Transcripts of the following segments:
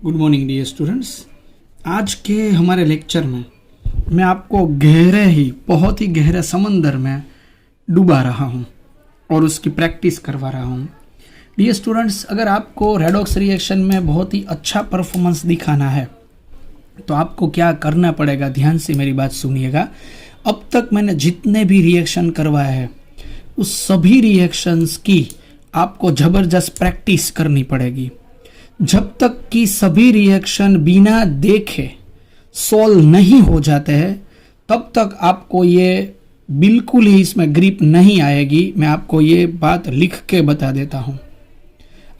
Good morning dear students. आज के हमारे लेक्चर में मैं आपको बहुत ही गहरे समंदर में डुबा रहा हूँ और उसकी प्रैक्टिस करवा रहा हूँ। डियर स्टूडेंट्स, अगर आपको रेडॉक्स रिएक्शन में बहुत ही अच्छा परफॉर्मेंस दिखाना है तो आपको क्या करना पड़ेगा, ध्यान से मेरी बात सुनिएगा। अब तक मैंने जितने भी रिएक्शन करवाए हैं उस सभी रिएक्शंस की आपको ज़बरदस्त प्रैक्टिस करनी पड़ेगी। जब तक कि सभी रिएक्शन बिना देखे सॉल्व नहीं हो जाते हैं तब तक आपको ये बिल्कुल ही इसमें ग्रिप नहीं आएगी। मैं आपको ये बात लिख के बता देता हूँ।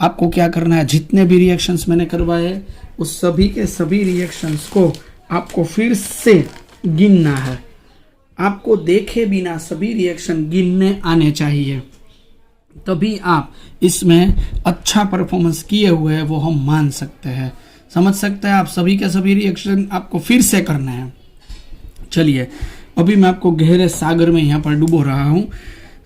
आपको क्या करना है, जितने भी रिएक्शंस मैंने करवाए उस सभी के सभी रिएक्शंस को आपको फिर से गिनना है। आपको देखे बिना सभी रिएक्शन गिनने आने चाहिए, तभी आप इसमें अच्छा परफॉर्मेंस किए हुए हैं वो हम मान सकते हैं, समझ सकते हैं। आप सभी के सभी रिएक्शन आपको फिर से करना है। चलिए, अभी मैं आपको गहरे सागर में यहाँ पर डुबो रहा हूँ।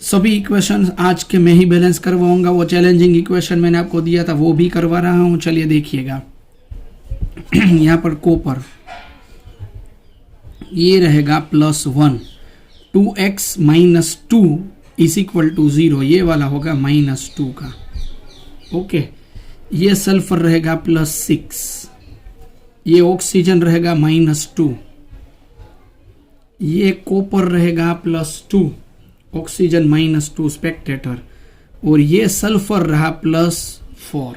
सभी इक्वेशन आज के मैं ही बैलेंस करवाऊंगा। वो चैलेंजिंग इक्वेशन मैंने आपको दिया था वो भी करवा रहा हूँ। चलिए देखिएगा, यहाँ पर कॉपर ये रहेगा +1, 2x - 2 = 0, ये वाला होगा -2 का। ओके, ये सल्फर रहेगा +6, ये ऑक्सीजन रहेगा -2, ये कॉपर रहेगा +2, ऑक्सीजन -2 स्पेक्टेटर, और ये सल्फर रहा +4।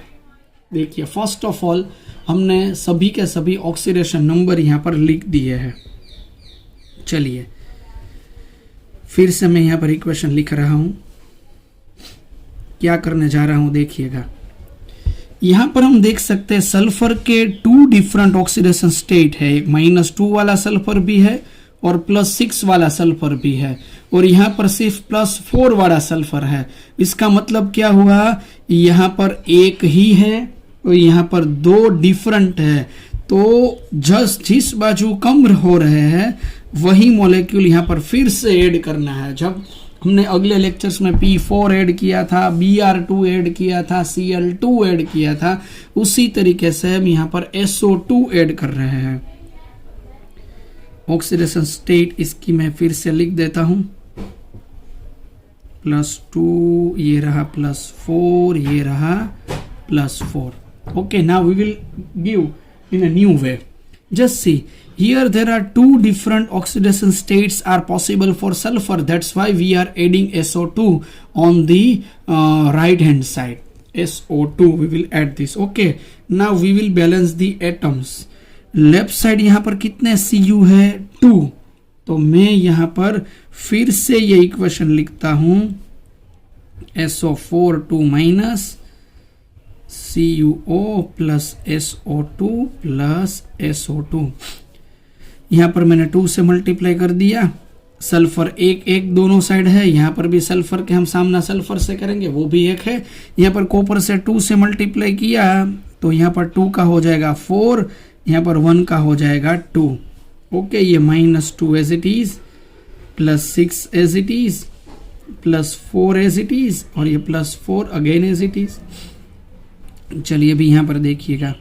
देखिए, फर्स्ट ऑफ ऑल हमने सभी के सभी ऑक्सीडेशन नंबर यहाँ पर लिख दिए हैं। चलिए फिर से मैं यहाँ पर इक्वेशन लिख रहा हूँ। क्या करने जा रहा हूँ देखिएगा। यहाँ पर हम देख सकते हैं सल्फर के 2 डिफरेंट ऑक्सीडेशन स्टेट है। एक -2 वाला सल्फर भी है और +6 वाला सल्फर भी है, और यहाँ पर सिर्फ +4 वाला सल्फर है। इसका मतलब क्या हुआ, यहाँ पर एक ही है और यहाँ पर 2 डिफरेंट है। तो जिस बाजू कम हो रहे हैं वही मॉलिक्यूल यहाँ पर फिर से ऐड करना है। जब हमने अगले लेक्चर्स में P4 ऐड किया था, Br2 ऐड किया था, Cl2 ऐड किया था, उसी तरीके से हम यहाँ पर SO2 ऐड कर रहे हैं। ऑक्सीडेशन स्टेट इसकी मैं फिर से लिख देता हूँ। +2, ये रहा +4, ये रहा +4। Okay, now we will give in a new way. Just see, here there are 2 different oxidation states are possible for sulfur. That's why we are adding SO2 on the right hand side. SO2 we will add this. Okay, now we will balance the atoms. Left side यहाँ पर कितने Cu है 2, तो मैं यहाँ पर फिर से ये इक्वेशन लिखता हूँ SO4 2 - CuO + SO2 + SO2। यहाँ पर मैंने 2 से मल्टीप्लाई कर दिया। सल्फर एक दोनों साइड है, यहाँ पर भी सल्फर के हम सामना सल्फर से करेंगे, वो भी एक है। यहाँ पर कॉपर से 2 से मल्टीप्लाई किया तो यहाँ पर 2 का हो जाएगा 4, यहाँ पर 1 का हो जाएगा 2। ओके, ये -2 as it is, +6 as it is, +4 as it is, और ये +4 अगेन एज इट इज। चलिए अभी यहाँ पर देखिएगा,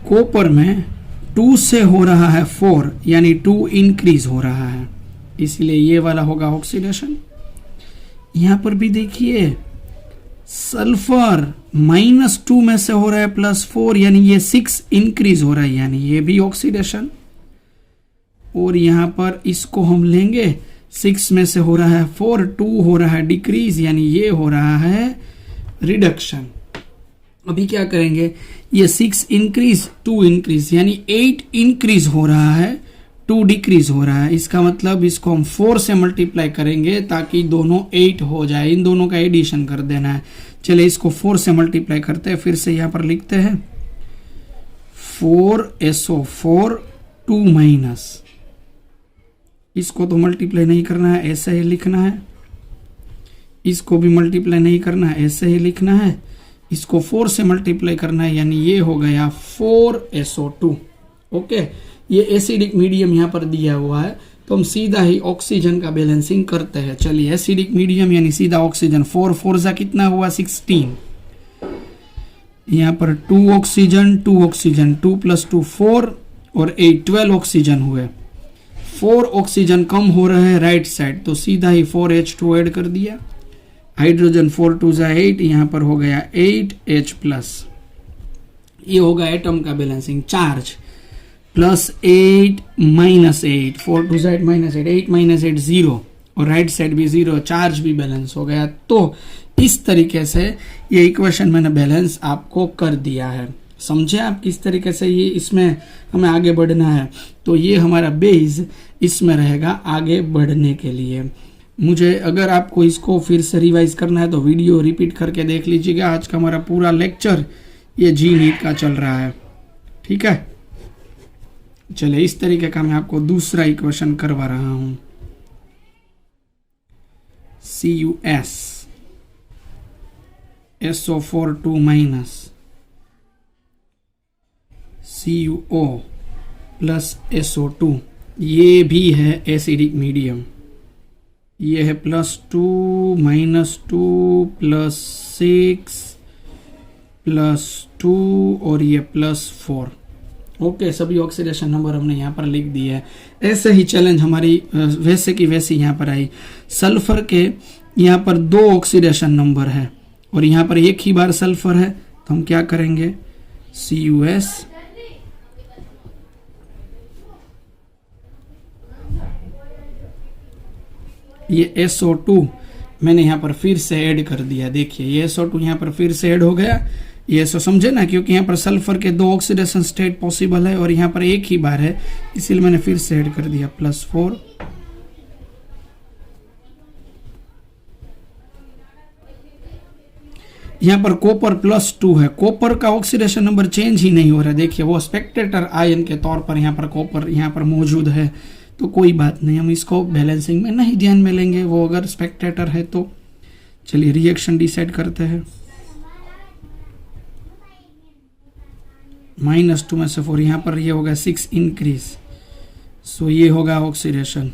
कॉपर में 2 से हो रहा है 4, यानी 2 इंक्रीज हो रहा है, इसलिए ये वाला होगा ऑक्सीडेशन। यहाँ पर भी देखिए, सल्फर -2 में से हो रहा है +4, यानी ये 6 इंक्रीज हो रहा है, यानी ये भी ऑक्सीडेशन। और यहाँ पर इसको हम लेंगे, 6 में से हो रहा है 4, 2 हो रहा है डिक्रीज, यानी ये हो रहा है रिडक्शन। अभी क्या करेंगे, ये 6 इंक्रीज 2 इंक्रीज, यानी 8 इंक्रीज हो रहा है, 2 डिक्रीज हो रहा है। इसका मतलब इसको हम 4 से मल्टीप्लाई करेंगे ताकि दोनों 8 हो जाए। इन दोनों का एडिशन कर देना है। चलिए इसको 4 से मल्टीप्लाई करते हैं। फिर से यहाँ पर लिखते हैं 4SO4 2 - इसको तो मल्टीप्लाई नहीं करना है, ऐसे ही लिखना है। इसको भी मल्टीप्लाई नहीं करना है, ऐसे ही लिखना है। इसको 4 से मल्टीप्लाई करना है, यानी ये हो गया 4SO2। ओके, ये एसिडिक मीडियम यहाँ पर दिया हुआ है, तो हम सीधा ही ऑक्सीजन का बैलेंसिंग करते हैं। चलिए, एसिडिक मीडियम यानी सीधा ऑक्सीजन, 4 4 कितना हुआ 16। यहाँ पर 2 ऑक्सीजन 2 ऑक्सीजन 2 + 2 4 और 8 12 ऑक्सीजन हुए। 4 ऑक्सीजन कम हो रहे हैं राइट साइड, तो सीधा ही 4H2 ऐड कर दिया। हाइड्रोजन 4 2 8, यहाँ पर हो गया 8H+। ये होगा एटम का बैलेंसिंग। चार्ज +8 -8, 4 2 8 -8, 8 -8 0, और राइट साइड भी 0, चार्ज भी बैलेंस हो गया। तो इस तरीके से ये इक्वेशन मैंने बैलेंस आपको कर दिया है। समझे आप किस तरीके से ये इसमें हमें आगे बढ़ना है। तो ये हमारा बेस इसमें रहेगा आगे बढ़ने के लिए। मुझे अगर आपको इसको फिर से रिवाइज करना है तो वीडियो रिपीट करके देख लीजिएगा। आज का हमारा पूरा लेक्चर ये जी नीट का चल रहा है, ठीक है। चलिए इस तरीके का मैं आपको दूसरा इक्वेशन करवा रहा हूं। CuS SO4 2- CuO + SO2, ये भी है एसिडिक मीडियम। ये है +2 -2 +6 +2 और ये +4। ओके, सभी ऑक्सीडेशन नंबर हमने यहाँ पर लिख दिए है। ऐसे ही चैलेंज हमारी वैसे की वैसी यहाँ पर आई। सल्फर के यहाँ पर 2 ऑक्सीडेशन नंबर है और यहाँ पर एक ही बार सल्फर है, तो हम क्या करेंगे, CuS ये SO2 मैंने यहाँ पर फिर से ऐड कर दिया। देखिए ये SO2 यहाँ पर फिर से ऐड हो गया। ये SO समझे ना, क्योंकि यहाँ पर सल्फर के 2 ऑक्सीडेशन स्टेट पॉसिबल है और यहाँ पर एक ही बार है, इसीलिए मैंने फिर से ऐड कर दिया +4। यहाँ पर कॉपर +2 है। कॉपर का ऑक्सीडेशन नंबर चेंज ही नहीं हो रहा है। देखिए वो स्पेक्टेटर आयन के तौर पर यहाँ पर कॉपर यहाँ पर मौजूद है, तो कोई बात नहीं, हम इसको बैलेंसिंग में नहीं ध्यान में लेंगे, वो अगर स्पेक्टेटर है तो। चलिए रिएक्शन डिसाइड करते हैं। -2 में से 4, यहाँ पर ये होगा 6 इंक्रीज, सो ये होगा ऑक्सीडेशन।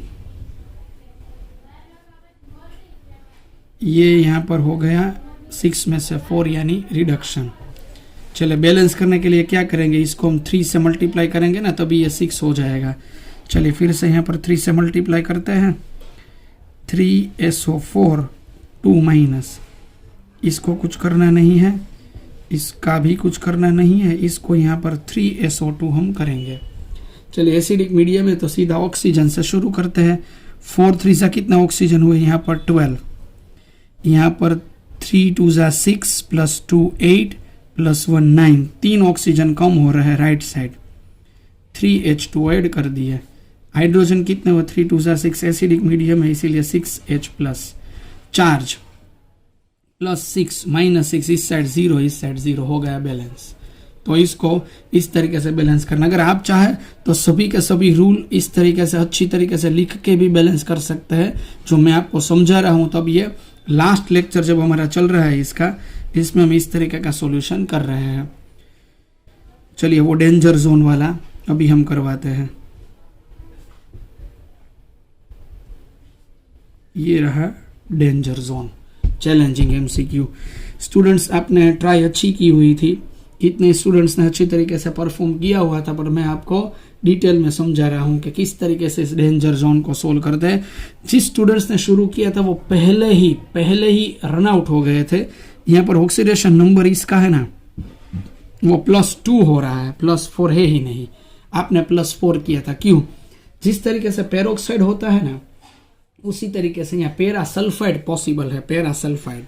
ये यहाँ पर हो गया 6 में से 4 यानी रिडक्शन। चले बैलेंस करने के लिए क्या करेंगे, इसको हम 3 से मल्टीप्लाई करेंगे ना, तभी ये 6 हो जाएगा। चलिए फिर से यहाँ पर 3 से मल्टीप्लाई करते हैं। 3SO4 2-, इसको कुछ करना नहीं है, इसका भी कुछ करना नहीं है, इसको यहाँ पर 3SO2 हम करेंगे। चलिए एसिडिक मीडियम है तो सीधा ऑक्सीजन से शुरू करते हैं। 4 3 से कितना ऑक्सीजन हुए, यहाँ पर 12, यहाँ पर 3 2 6 +2 8 +1 9, 3 ऑक्सीजन कम हो रहा है राइट साइड। 3H2 ऐड कर दिए। हाइड्रोजन कितने हुए, 3 2 6, एसिडिक मीडियम है इसीलिए 6H+। चार्ज +6 -6, इस साइड 0 इस साइड 0, हो गया बैलेंस। तो इसको इस तरीके से बैलेंस करना। अगर आप चाहे तो सभी के सभी रूल इस तरीके से अच्छी तरीके से लिख के भी बैलेंस कर सकते हैं, जो मैं आपको समझा रहा हूं। तब ये लास्ट लेक्चर जब हमारा चल रहा है इसका, इसमें हम इस तरीके का सॉल्यूशन कर रहे हैं। चलिए वो डेंजर जोन वाला अभी हम करवाते हैं। ये रहा danger zone, challenging MCQ। Students आपने ट्राई अच्छी की हुई थी, कितने स्टूडेंट्स ने अच्छी तरीके से परफॉर्म किया हुआ था, पर मैं आपको डिटेल में समझा रहा हूं कि किस तरीके से इस डेंजर जोन को सोल्व करते हैं। जिस स्टूडेंट्स ने शुरू किया था वो पहले ही रन आउट हो गए थे। यहाँ पर ऑक्सीडेशन नंबर इसका है ना, वो +2 हो रहा है, +4 है ही नहीं। आपने +4 किया था, क्यों? जिस तरीके से पेरोक्साइड होता है ना, उसी तरीके से यहाँ पैरासल्फाइड पॉसिबल है, पैरासल्फाइड।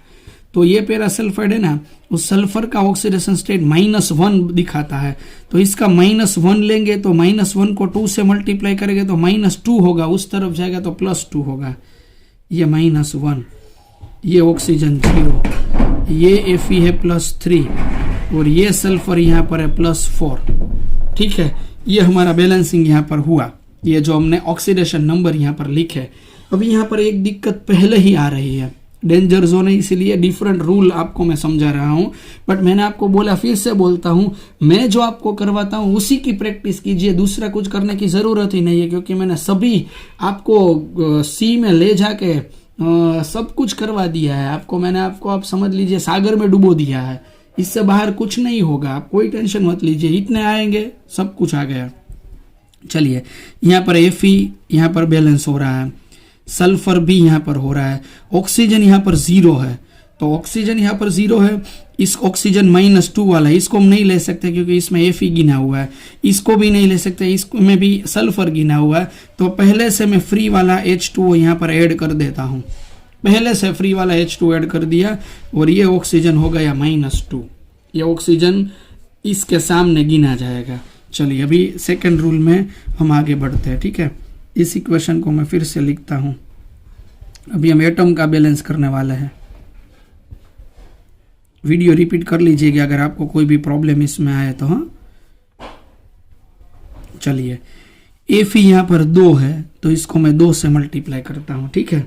तो ये पैरासल्फाइड है ना, उस सल्फर का ऑक्सीडेशन स्टेट -1 दिखाता है, तो इसका -1 लेंगे तो -1 को 2 से मल्टीप्लाई करेंगे तो -2 होगा, उस तरफ जाएगा तो +2 होगा। ये -1, ये ऑक्सीजन 0, ये Fe है +3 और ये सल्फर यहाँ पर है +4। ठीक है, ये हमारा बैलेंसिंग यहाँ पर हुआ, ये जो हमने ऑक्सीडेशन नंबर यहाँ पर लिखे। अभी यहाँ पर एक दिक्कत पहले ही आ रही है, डेंजर जोन है इसीलिए डिफरेंट रूल आपको मैं समझा रहा हूं। बट मैंने आपको बोला, फिर से बोलता हूं, मैं जो आपको करवाता हूं उसी की प्रैक्टिस कीजिए, दूसरा कुछ करने की जरूरत ही नहीं है, क्योंकि मैंने सभी आपको सी में ले जाके सब कुछ करवा दिया है आपको। मैंने आपको, आप समझ लीजिए, सागर में डुबो दिया है। इससे बाहर कुछ नहीं होगा, आप कोई टेंशन मत लीजिए, इतने आएंगे सब कुछ आ गया। चलिए यहाँ पर Fe यहाँ पर बैलेंस हो रहा है, सल्फर भी यहाँ पर हो रहा है, ऑक्सीजन यहाँ पर 0 है, तो ऑक्सीजन यहाँ पर 0 है। इस ऑक्सीजन -2 वाला है, इसको हम नहीं ले सकते क्योंकि इसमें Fe गिना हुआ है, इसको भी नहीं ले सकते, इसमें भी सल्फर गिना हुआ है। तो पहले से मैं फ्री वाला H2O यहाँ पर ऐड कर देता हूँ, पहले से फ्री वाला H2 ऐड कर दिया और ये ऑक्सीजन हो गया -2, ये ऑक्सीजन इसके सामने गिना जाएगा। चलिए अभी सेकंड रूल में हम आगे बढ़ते हैं, ठीक है। इस इक्वेशन को मैं फिर से लिखता हूँ, अभी हम एटम का बैलेंस करने वाले हैं। वीडियो रिपीट कर लीजिएगा अगर आपको कोई भी प्रॉब्लम इसमें आए तो। हाँ चलिए Fe यहाँ पर 2 है तो इसको मैं 2 से मल्टीप्लाई करता हूँ, ठीक है।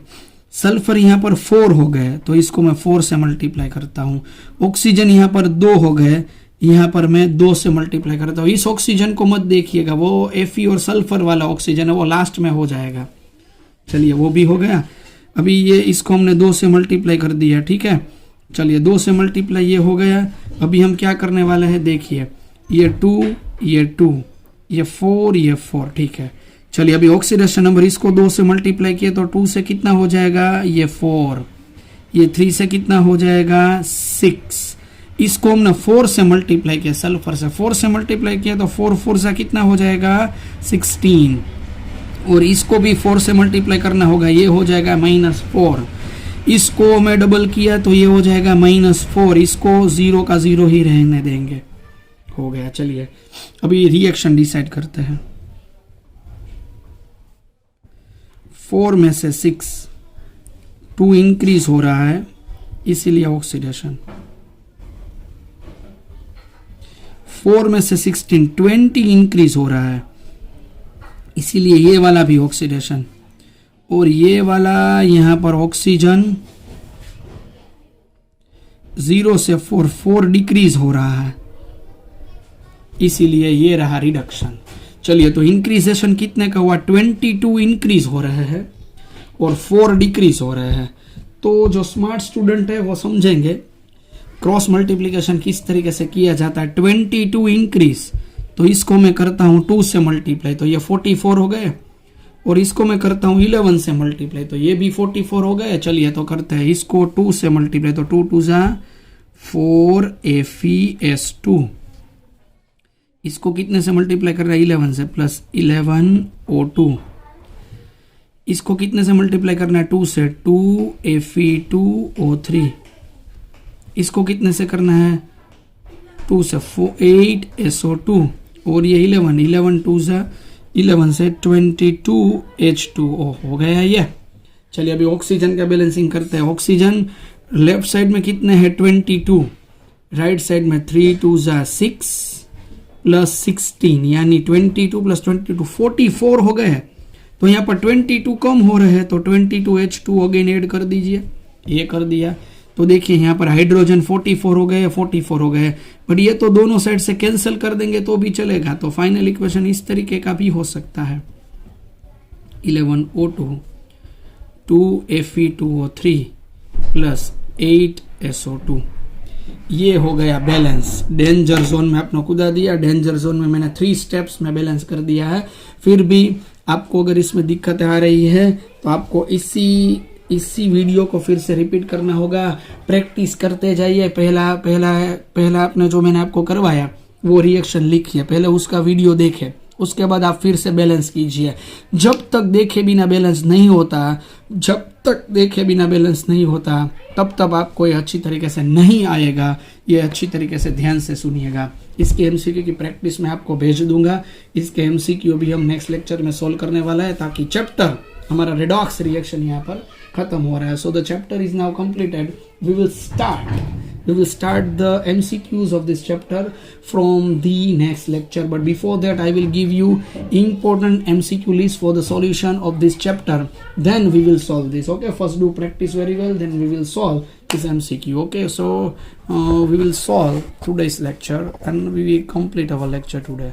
सल्फर यहाँ पर 4 हो गए तो इसको मैं 4 से मल्टीप्लाई करता हूँ। ऑक्सीजन यहाँ पर 2 हो गए, यहाँ पर मैं 2 से मल्टीप्लाई करता हूँ। इस ऑक्सीजन को मत देखिएगा, वो Fe और सल्फर वाला ऑक्सीजन है, वो लास्ट में हो जाएगा। चलिए वो भी हो गया। अभी ये इसको हमने 2 से मल्टीप्लाई कर दिया, ठीक है। चलिए 2 से मल्टीप्लाई ये हो गया। अभी हम क्या करने वाले हैं देखिए, ये 2 ये 2 ये 4 ये 4, ठीक है। चलिए अभी ऑक्सीडेशन नंबर इसको 2 से मल्टीप्लाई किए तो 2 से कितना हो जाएगा, ये 4, ये 3 से कितना हो जाएगा 6। इसको हमने 4 से मल्टीप्लाई किया, सल्फर से 4 से मल्टीप्लाई किया तो 4 4 से कितना हो जाएगा 16, और इसको भी 4 से मल्टीप्लाई करना होगा, ये हो जाएगा -4। इसको मैं डबल किया तो ये हो जाएगा -4, इसको 0 का 0 ही रहने देंगे, हो गया। चलिए अभी रिएक्शन डिसाइड करते हैं। 4 में से 6, 2 इंक्रीज हो रहा है इसीलिए ऑक्सीडेशन। 4 में से 16, 20 इंक्रीज हो रहा है इसीलिए ये वाला भी ऑक्सीडेशन, और ये वाला यहाँ पर ऑक्सीजन 0 से 4 डिक्रीज हो रहा है इसीलिए ये रहा रिडक्शन। चलिए तो इंक्रीजेशन कितने का हुआ, 22 इंक्रीज हो रहे हैं और 4 डिक्रीज हो रहे हैं। तो जो स्मार्ट स्टूडेंट है वो समझेंगे क्रॉस मल्टीप्लिकेशन किस तरीके से किया जाता है। 22 इंक्रीज तो इसको मैं करता हूँ 2 से मल्टीप्लाई तो ये 44 हो गए, और इसको मैं करता हूँ 11 से मल्टीप्लाई तो ये भी 44 हो गए। चलिए तो करते हैं इसको 2 से मल्टीप्लाई तो 2 2 जा 4 FeS2, इसको कितने से मल्टीप्लाई कर रहा है 11 से, प्लस 11 O2, इसको कितने से मल्टीप्लाई करना है 2 से, 2 Fe2O3, इसको कितने से करना है 2 से 8 SO2, और ये 11 2 जा 11 से 22 H2O हो गया ये। चलिए अभी ऑक्सीजन का बैलेंसिंग करते हैं। ऑक्सीजन लेफ्ट साइड में कितने हैं 22, राइट साइड में 3 2 जा 6 प्लस 16 यानी 22 प्लस 22 44 हो गए हैं। तो यहाँ पर 22 कम हो रहे हैं तो 22 H2 अगेन ऐड कर दीजिए, ये कर दिया तो देखिए यहाँ पर हाइड्रोजन 44 हो गए 44 हो गए, बट ये तो दोनों साइड से कैंसिल कर देंगे तो भी चलेगा। तो फाइनल इक्वेशन इस तरीके का भी हो सकता है, 11 O2 2 Fe2O3 प्लस 8 SO2, ये हो गया बैलेंस। डेंजर जोन में आपने कूदा दिया, डेंजर जोन में मैंने 3 स्टेप्स में बैलेंस कर दिया है। फिर भी आपको अगर इसमें दिक्कतें आ रही है तो आपको इसी वीडियो को फिर से रिपीट करना होगा, प्रैक्टिस करते जाइए। पहला आपने जो मैंने आपको करवाया वो रिएक्शन लिखिए, पहले उसका वीडियो देखें, उसके बाद आप फिर से बैलेंस कीजिए। जब तक देखे बिना बैलेंस नहीं होता तब तक आपको ये अच्छी तरीके से नहीं आएगा। ये अच्छी तरीके से ध्यान से सुनिएगा। इसके एमसीक्यू की प्रैक्टिस मैं आपको भेज दूंगा। इसके एमसीक्यू भी हम नेक्स्ट लेक्चर में सोल्व करने वाला है ताकि चैप्टर हमारा रेडॉक्स रिएक्शन यहाँ पर खत्म हो रहा है। So the chapter is now completed. We will start the MCQs of this chapter from the next lecture. But before that, I will give you important MCQ list for the solution of this chapter. Then we will solve this. Okay, first do practice very well. Then we will solve this MCQ. Okay, so we will solve today's lecture and we will complete our lecture today.